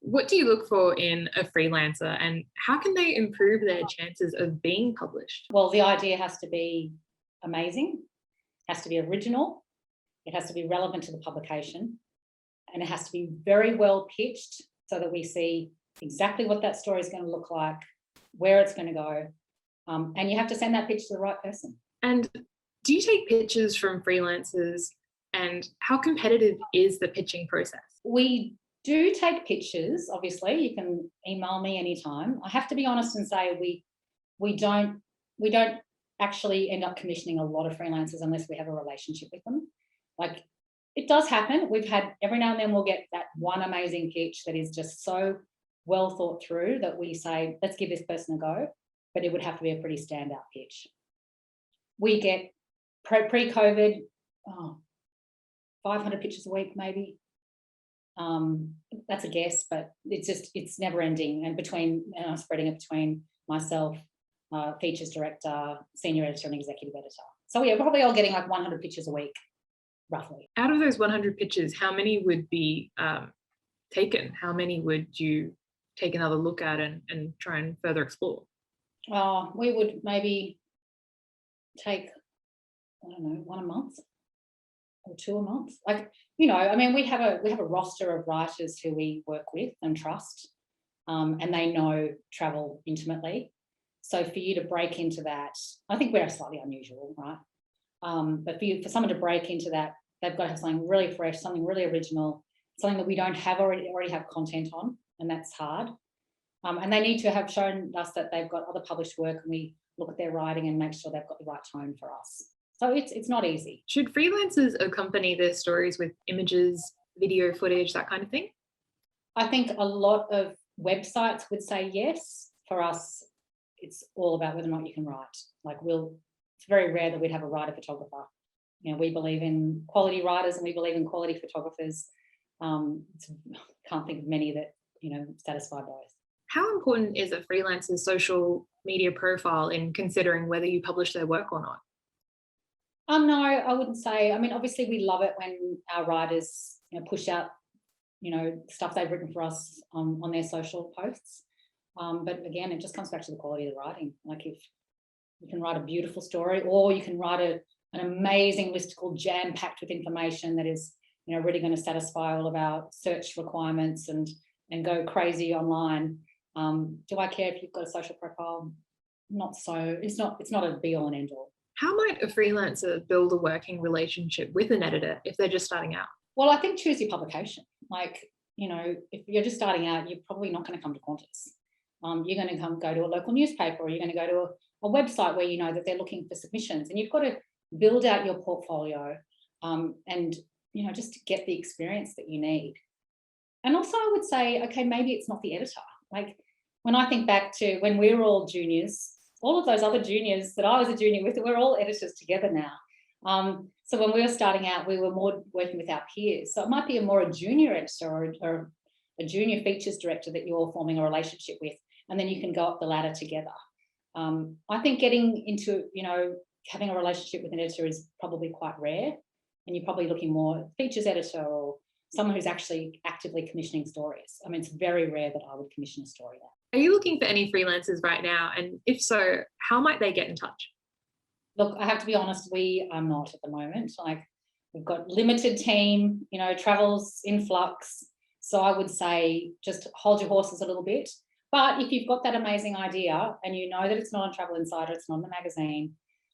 What do you look for in a freelancer and how can they improve their chances of being published? Well, the idea has to be amazing, has to be original, it has to be relevant to the publication, and it has to be very well pitched so that we see exactly what that story is going to look like, where it's going to go, and you have to send that pitch to the right person. And do you take pictures from freelancers and how competitive is the pitching process? We do take pictures, obviously. You can email me anytime. I have to be honest and say we don't actually end up commissioning a lot of freelancers unless we have a relationship with them. Like, it does happen. We've had every now and then we'll get that one amazing pitch that is just so well thought through that we say, let's give this person a go, but it would have to be a pretty standout pitch. We get pre-COVID, 500 pitches a week maybe. That's a guess, but it's never ending. And I'm spreading it between myself, features director, senior editor, and executive editor. So yeah, we're probably all getting like 100 pitches a week, roughly. Out of those 100 pitches, how many would be taken? How many would you take another look at and try and further explore? We would maybe take, I don't know, one a month or two a month. Like, we have a roster of writers who we work with and trust, and they know travel intimately. So for you to break into that, I think we're slightly unusual, right? But for someone to break into that, they've got to have something really fresh, something really original, something that we don't have already have content on, and that's hard. And they need to have shown us that they've got other published work, and we look at their writing and make sure they've got the right tone for us. So it's not easy. Should freelancers accompany their stories with images, video footage, that kind of thing? I think a lot of websites would say yes. For us, it's all about whether or not you can write. It's very rare that we'd have a writer photographer. We believe in quality writers and we believe in quality photographers. Can't think of many that satisfy both. How important is a freelancer's social media profile in considering whether you publish their work or not? No, I wouldn't say. I mean, obviously we love it when our writers push out stuff they've written for us on their social posts. But again, it just comes back to the quality of the writing. Like, if you can write a beautiful story, or you can write an amazing listicle jam-packed with information that is really going to satisfy all of our search requirements and go crazy online. Do I care if you've got a social profile? Not so. It's not a be-all and end-all. How might a freelancer build a working relationship with an editor if they're just starting out? Well, I think choose your publication. If you're just starting out, you're probably not going to come to Qantas. You're going to go to a local newspaper, or you're going to go to a website where you know that they're looking for submissions, and you've got to build out your portfolio and just to get the experience that you need. And also I would say, okay, maybe it's not the editor. Like, when I think back to when we were all juniors, all of those other juniors that I was a junior with, we're all editors together now. So when we were starting out, we were more working with our peers. So it might be a junior editor or a junior features director that you're forming a relationship with, and then you can go up the ladder together. I think getting into, having a relationship with an editor is probably quite rare, and you're probably looking more features editor or someone who's actually actively commissioning stories. I mean, it's very rare that I would commission a story there. Are you looking for any freelancers right now? And if so, how might they get in touch? Look, I have to be honest, we are not at the moment. We've got limited team, travel's in flux. So I would say just hold your horses a little bit. But if you've got that amazing idea and you know that it's not on Travel Insider, it's not in the magazine,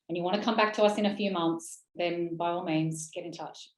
and you want to come back to us in a few months, then by all means, get in touch.